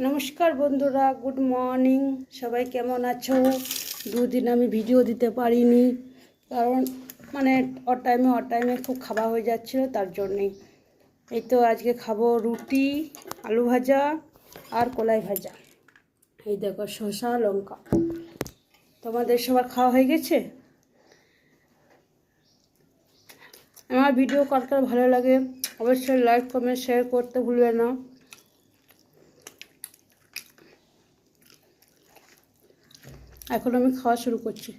নমস্কার বন্ধুরা, good morning. সবাই কেমন আছো? দুদিন আমি ভিডিও দিতে পারিনি, কারণ অটাইমে খুব খাওয়া হয়ে যাচ্ছিলো, তার জন্যেই। এই তো আজকে খাবো রুটি, আলু ভাজা আর কলাই ভাজা। এই দেখো শসা লঙ্কা। তোমাদের সবার খাওয়া হয়ে গেছে? আমার ভিডিও কার ভালো লাগে অবশ্যই লাইক কমেন্ট শেয়ার করতে ভুলবে না। এখন আমি খাওয়া শুরু করছি।